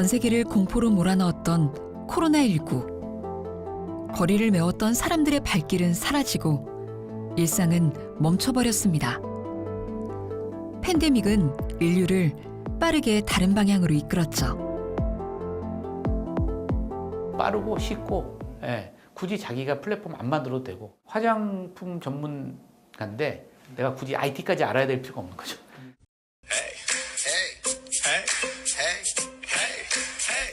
전 세계를 공포로 몰아넣었던 코로나19. 거리를 메웠던 사람들의 발길은 사라지고 일상은 멈춰버렸습니다. 팬데믹은 인류를 빠르게 다른 방향으로 이끌었죠. 빠르고 쉽고 굳이 자기가 플랫폼 안 만들어도 되고 화장품 전문가인데 내가 굳이 IT까지 알아야 될 필요가 없는 거죠.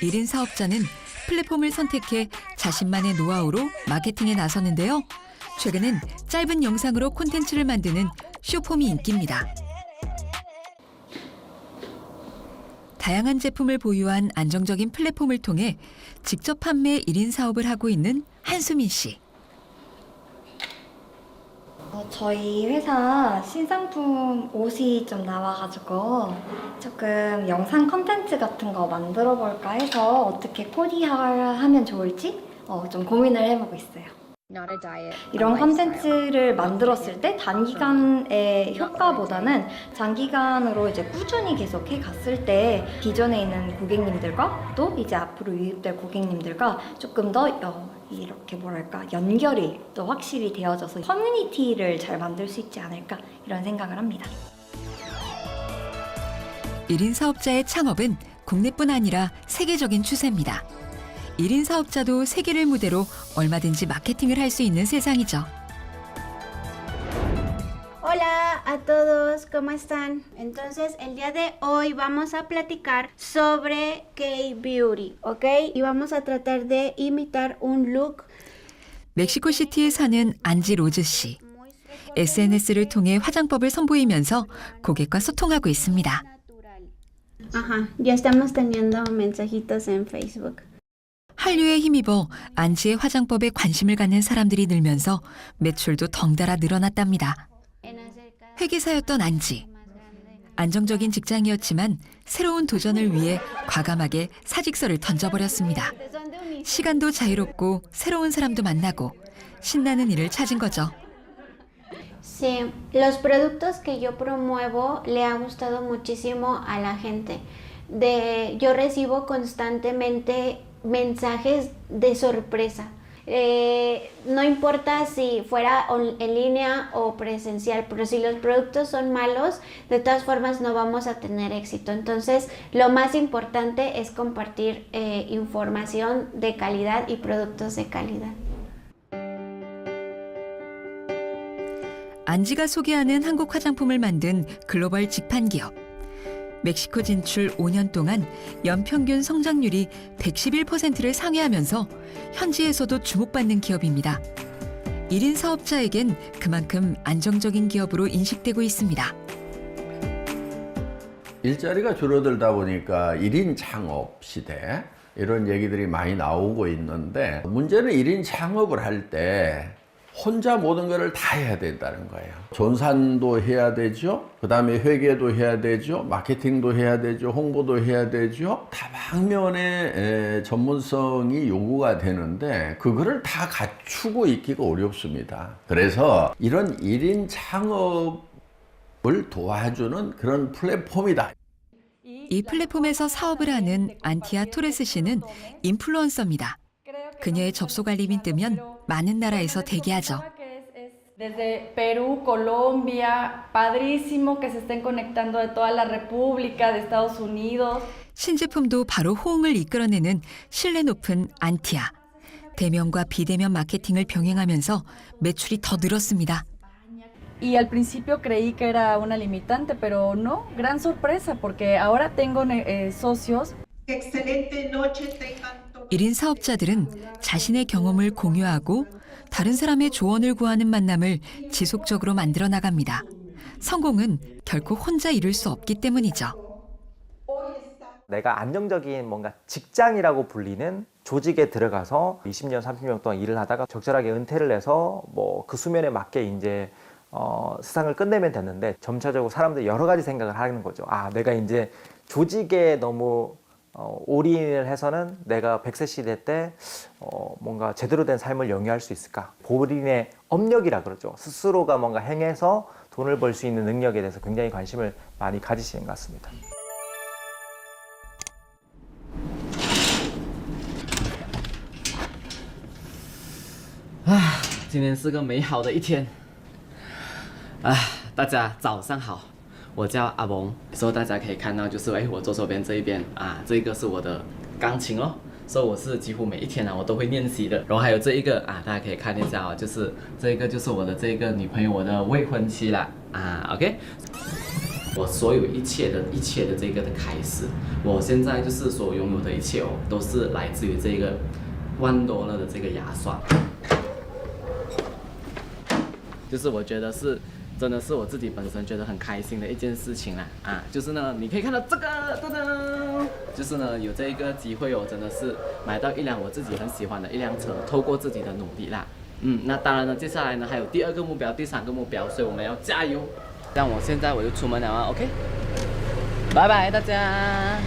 1인 사업자는 플랫폼을 선택해 자신만의 노하우로 마케팅에 나섰는데요. 최근엔 짧은 영상으로 콘텐츠를 만드는 쇼폼이 인기입니다. 다양한 제품을 보유한 안정적인 플랫폼을 통해 직접 판매 1인 사업을 하고 있는 한수민 씨. 저희 회사 신상품 옷이 좀 나와가지고 조금 영상 컨텐츠 같은 거 만들어 볼까 해서 어떻게 코디하면 좋을지 좀 고민을 해보고 있어요. 이런 컨텐츠를 만들었을 때 단기간의 효과보다는 장기간으로 이제 꾸준히 계속 해갔을 때 기존에 있는 고객님들과 또 이제 앞으로 유입될 고객님들과 조금 더 이렇게 뭐랄까 연결이 또 확실히 되어져서 커뮤니티를 잘 만들 수 있지 않을까 이런 생각을 합니다. 1인 사업자의 창업은 국내뿐 아니라 세계적인 추세입니다. 1인 사업자도 세계를 무대로 얼마든지 마케팅을 할 수 있는 세상이죠. Hola a todos, ¿cómo están? Entonces, el día de hoy vamos a platicar sobre K-Beauty, ¿ok? Y vamos a tratar de imitar un look. 멕시코시티에 사는 안지 로즈 씨. SNS를 통해 화장법을 선보이면서 고객과 소통하고 있습니다. Ajá, ya estamos teniendo mensajitos en Facebook. 한류에 힘입어 안지의 화장법에 관심을 갖는 사람들이 늘면서 매출도 덩달아 늘어났답니다. 회계사였던 안지. 안정적인 직장이었지만 새로운 도전을 위해 과감하게 사직서를 던져버렸습니다. 시간도 자유롭고 새로운 사람도 만나고 신나는 일을 찾은 거죠. Sí, los productos que yo promuevo le ha gustado muchísimo a la gente. Yo recibo constantemente mensajes de sorpresa. No importa si fuera en línea o presencial, pero si los productos son malos, de todas formas no vamos a tener éxito. Entonces, lo más importante es compartir información de calidad y productos de calidad. 안지가 소개하는 한국 화장품을 만든 글로벌 직판 기업. 멕시코 진출 5년 동안 연평균 성장률이 111%를 상회하면서 현지에서도 주목받는 기업입니다. 1인 사업자에겐 그만큼 안정적인 기업으로 인식되고 있습니다. 일자리가 줄어들다 보니까 1인 창업 시대 이런 얘기들이 많이 나오고 있는데 문제는 1인 창업을 할 때 혼자 모든 것을 다 해야 된다는 거예요. 전산도 해야 되죠. 그 다음에 회계도 해야 되죠. 마케팅도 해야 되죠. 홍보도 해야 되죠. 다방면의 전문성이 요구가 되는데 그거를 다 갖추고 있기가 어렵습니다. 그래서 이런 1인 창업을 도와주는 그런 플랫폼이다. 이 플랫폼에서 사업을 하는 안티아 토레스 씨는 인플루언서입니다. 그녀의 접속 알림이 뜨면 많은 나라에서 대기하죠. Desde Perú, Colombia, padrísimo que se estén conectando de toda la República, de Estados Unidos. 신제품도 바로 호응을 이끌어내는 신뢰 높은 안티아. 대면과 비대면 마케팅을 병행하면서 매출이 더 늘었습니다. Y al principio creí que era una limitante, pero no, gran sorpresa porque ahora tengo socios. Excelente noche tengan. 1인 사업자들은 자신의 경험을 공유하고 다른 사람의 조언을 구하는 만남을 지속적으로 만들어 나갑니다. 성공은 결코 혼자 이룰 수 없기 때문이죠. 내가 안정적인 뭔가 직장이라고 불리는 조직에 들어가서 20년, 30년 동안 일을 하다가 적절하게 은퇴를 해서 뭐 그 수면에 맞게 이제 세상을 끝내면 됐는데 점차적으로 사람들이 여러 가지 생각을 하는 거죠. 아, 내가 이제 조직에 너무 올인을 해서는 내가 100세 시대 때 뭔가 제대로 된 삶을 영위할 수 있을까? 본인의 업력이라 그러죠. 스스로가 뭔가 행해서 돈을 벌 수 있는 능력에 대해서 굉장히 관심을 많이 가지시는 것 같습니다. 今天是个美好的一天。大家早上好，我叫阿蒙。所以大家可以看到，就是我左手边这一边这个是我的钢琴哦。所以我是几乎每一天我都会练习的。然后还有这一个大家可以看一下就是这个就是我的这个女朋友，我的未婚妻啦OK。我所有一切的这个的开始，我现在就是所拥有的一切都是来自于这个$1000的这个牙刷。就是我觉得是真的是我自己本身觉得很开心的一件事情啦就是呢，你可以看到这个噔噔，就是呢有这一个机会真的是买到一辆我自己很喜欢的一辆车，透过自己的努力啦。那当然呢，接下来呢还有第2个目标、第3个目标，所以我们要加油。但我现在我就出门了OK， 拜拜大家。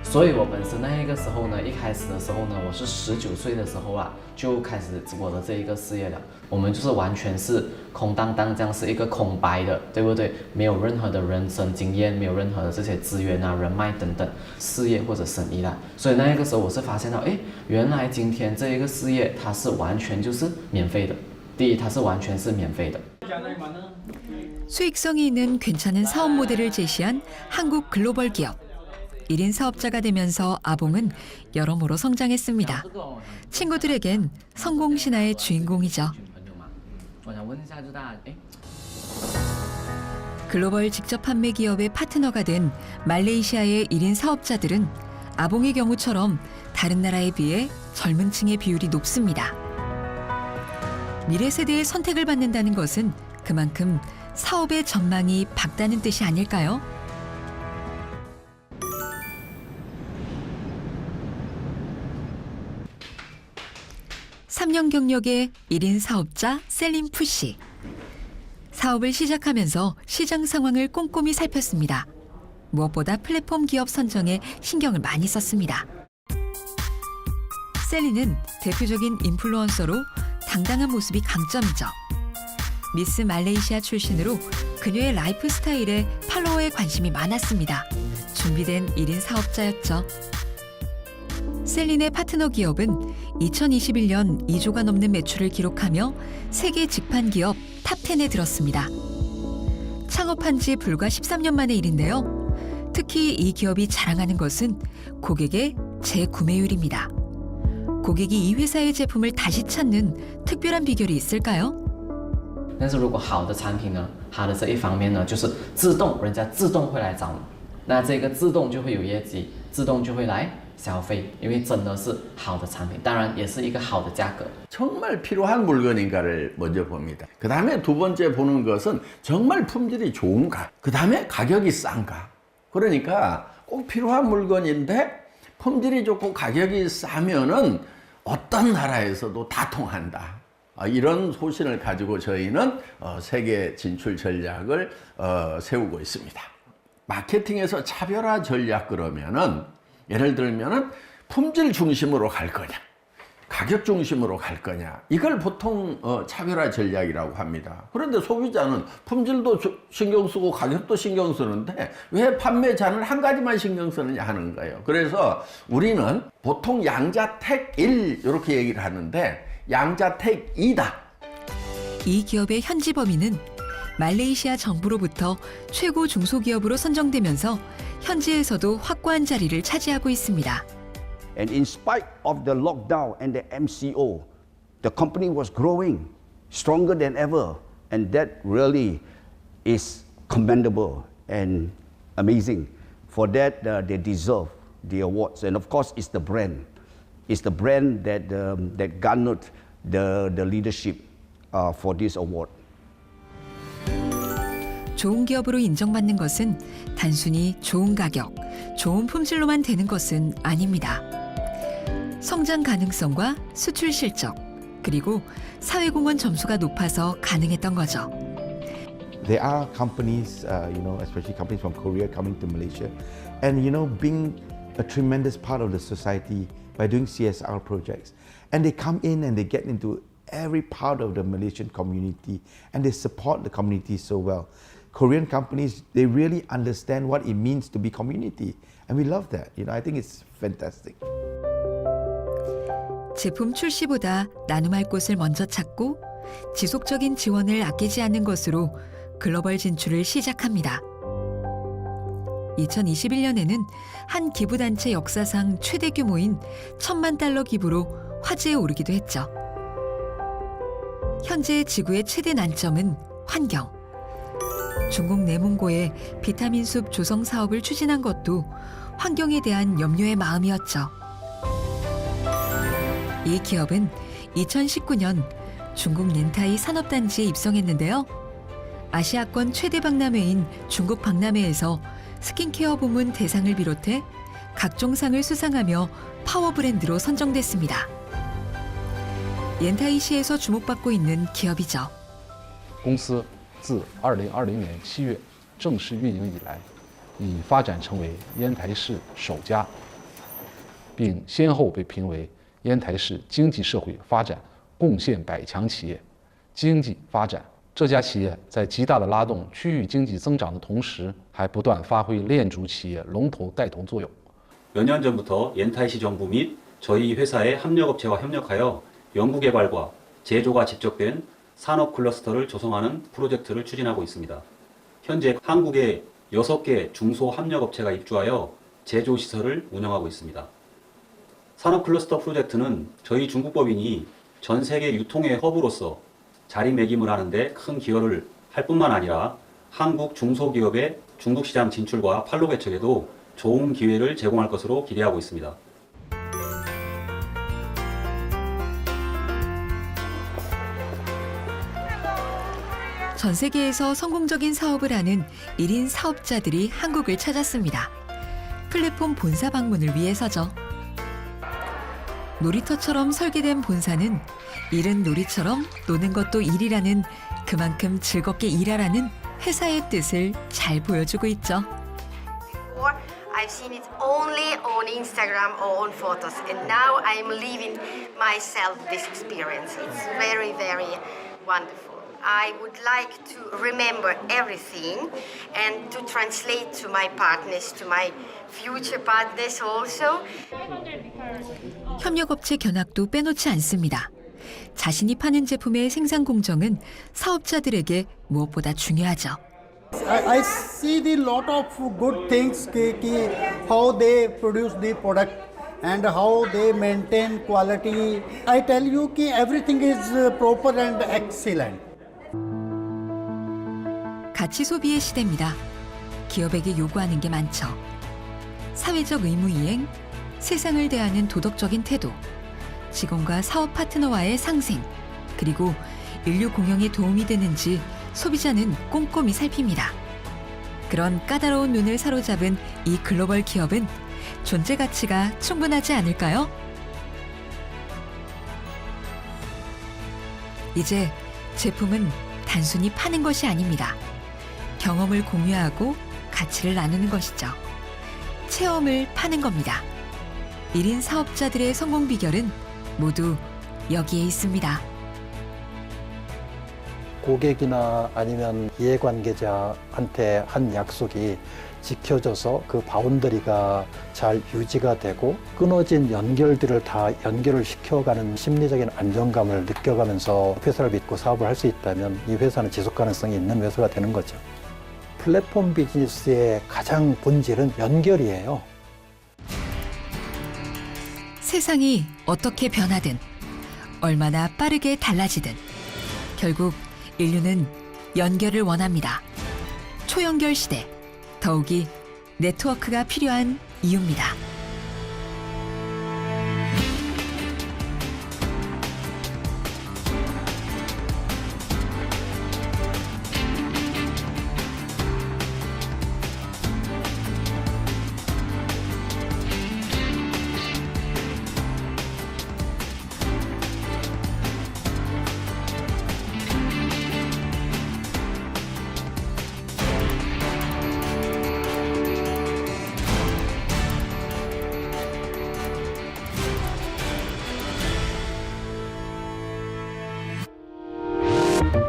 所以我本身那一个时候呢，一开始的时候呢，我是19岁的时候就开始我的这一个事业了。我们就是完全是空荡荡这样，是一个空白的，对不对？没有任何的人生经验，没有任何的这些资源人脉等等，事业或者生意啦。所以那一个时候我是发现到，原来今天这一个事业它是完全就是免费的。第一，它是完全是免费的。 수익성이 있는 괜찮은 사업 모델을 제시한 한국 글로벌 기업. 1인 사업자가 되면서 아봉은 여러모로 성장했습니다. 친구들에겐 성공 신화의 주인공이죠. 글로벌 직접 판매 기업의 파트너가 된 말레이시아의 1인 사업자들은 아봉의 경우처럼 다른 나라에 비해 젊은 층의 비율이 높습니다. 미래 세대의 선택을 받는다는 것은 그만큼 사업의 전망이 밝다는 뜻이 아닐까요? 3년 경력의 1인 사업자 셀린 푸씨. 사업을 시작하면서 시장 상황을 꼼꼼히 살폈습니다. 무엇보다 플랫폼 기업 선정에 신경을 많이 썼습니다. 셀린은 대표적인 인플루언서로 당당한 모습이 강점이죠. 미스 말레이시아 출신으로 그녀의 라이프 스타일에 팔로워에 관심이 많았습니다. 준비된 1인 사업자였죠. 셀린의 파트너 기업은 2021년 2조가 넘는 매출을 기록하며 세계 직판 기업 탑10에 들었습니다. 창업한 지 불과 13년 만의 일인데요. 특히 이 기업이 자랑하는 것은 고객의 재구매율입니다. 고객이 이 회사의 제품을 다시 찾는 특별한 비결이 있을까요? 但是如果好的产品呢，它的这一方面呢，就是自动人家自动会来找你，那这个自动就会有业绩，自动就会来消费，因为真的是好的产品，当然也是一个好的价格。 정말 필요한 물건인가를 먼저 봅니다. 그 다음에 두 번째 보는 것은 정말 품질이 좋은가. 그 다음에 가격이 싼가. 그러니까 꼭 필요한 물건인데 품질이 좋고 가격이 싸면은 어떤 나라에서도 다 통한다. 이런 소신을 가지고 저희는 세계 진출 전략을 세우고 있습니다. 마케팅에서 차별화 전략 그러면은 예를 들면은 품질 중심으로 갈 거냐, 가격 중심으로 갈 거냐, 이걸 보통 차별화 전략이라고 합니다. 그런데 소비자는 품질도 신경 쓰고 가격도 신경 쓰는데 왜 판매자는 한 가지만 신경 쓰느냐 하는 거예요. 그래서 우리는 보통 양자택 1 이렇게 얘기를 하는데 양자택 2다. 이 기업의 현지 범위는 말레이시아 정부로부터 최고 중소기업으로 선정되면서 현지에서도 확고한 자리를 차지하고 있습니다. And in spite of the lockdown and the MCO, the company was growing stronger than ever. And that really is commendable and amazing. For that, they deserve the awards. And of course, it's the brand. It's the brand that, that garnered the leadership for this award. 좋은 기업으로 인정받는 것은 단순히 좋은 가격, 좋은 품질로만 되는 것은 아닙니다. 성장 가능성과 수출 실적, 그리고 사회공헌 점수가 높아서 가능했던 거죠. There are companies, especially companies from Korea coming to Malaysia, and being a tremendous part of the society by doing CSR projects. And they come in and they get into every part of the Malaysian community, and they support the community so well. Korean companies, they really understand what it means to be community, and we love that. I think it's fantastic. 제품 출시보다 나눔할 곳을 먼저 찾고 지속적인 지원을 아끼지 않는 것으로 글로벌 진출을 시작합니다. 2021년에는 한 기부단체 역사상 최대 규모인 $10,000,000 기부로 화제에 오르기도 했죠. 현재 지구의 최대 난점은 환경. 중국 내몽고의 비타민 숲 조성 사업을 추진한 것도 환경에 대한 염려의 마음이었죠. 이 기업은 2019년 중국 넨타이 산업단지에 입성했는데요. 아시아권 최대 박람회인 중국 박람회에서 스킨케어 부문 대상을 비롯해 각종 상을 수상하며 파워 브랜드로 선정됐습니다. 옌타이시에서 주목받고 있는 기업이죠. 公司自2020年7月正式运营以来，已发展成为烟台市首家，并先后被评为烟台市经济社会发展贡献100强企业。经济发展，这家企业在极大的拉动区域经济增长的同时，还不断发挥链主企业龙头带头作用。 몇 년 전부터 옌타이시 정부 및 저희 회사의 협력업체와 협력하여 연구개발과 제조가 집적된 산업 클러스터를 조성하는 프로젝트를 추진하고 있습니다. 현재 한국에 6개 중소합력업체가 입주하여 제조시설을 운영하고 있습니다. 산업 클러스터 프로젝트는 저희 중국법인이 전 세계 유통의 허브로서 자리매김을 하는데 큰 기여를 할 뿐만 아니라 한국 중소기업의 중국 시장 진출과 판로 개척에도 좋은 기회를 제공할 것으로 기대하고 있습니다. 전 세계에서 성공적인 사업을 하는 1인 사업자들이 한국을 찾았습니다. 플랫폼 본사 방문을 위해서죠. 놀이터처럼 설계된 본사는 일은 놀이처럼 노는 것도 일이라는, 그만큼 즐겁게 일하라는 회사의 뜻을 잘 보여주고 있죠. I've seen it only on Instagram or on photos, and now I'm living myself this experience. It's very, very wonderful. I would like to remember everything and to translate to my partners, to my future partners also. 협력업체 견학도 빼놓지 않습니다. 자신이 파는 제품의 생산 공정은 사업자들에게 무엇보다 중요하죠. I see the lot of good things how they produce the product and how they maintain quality. I tell you everything is proper and excellent. 가치 소비의 시대입니다. 기업에게 요구하는 게 많죠. 사회적 의무 이행, 세상을 대하는 도덕적인 태도, 직원과 사업 파트너와의 상생, 그리고 인류 공영에 도움이 되는지 소비자는 꼼꼼히 살핍니다. 그런 까다로운 눈을 사로잡은 이 글로벌 기업은 존재 가치가 충분하지 않을까요? 이제 제품은 단순히 파는 것이 아닙니다. 경험을 공유하고 가치를 나누는 것이죠. 체험을 파는 겁니다. 1인 사업자들의 성공 비결은 모두 여기에 있습니다. 고객이나 아니면 이해관계자한테 한 약속이 지켜져서 그 바운더리가 잘 유지가 되고 끊어진 연결들을 다 연결을 시켜가는 심리적인 안정감을 느껴가면서 회사를 믿고 사업을 할 수 있다면 이 회사는 지속 가능성이 있는 회사가 되는 거죠. 플랫폼 비즈니스의 가장 본질은 연결이에요. 세상이 어떻게 변하든, 얼마나 빠르게 달라지든 결국 인류는 연결을 원합니다. 초연결 시대, 더욱이 네트워크가 필요한 이유입니다.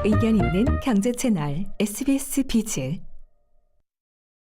의견 있는 경제 채널 SBS 비즈.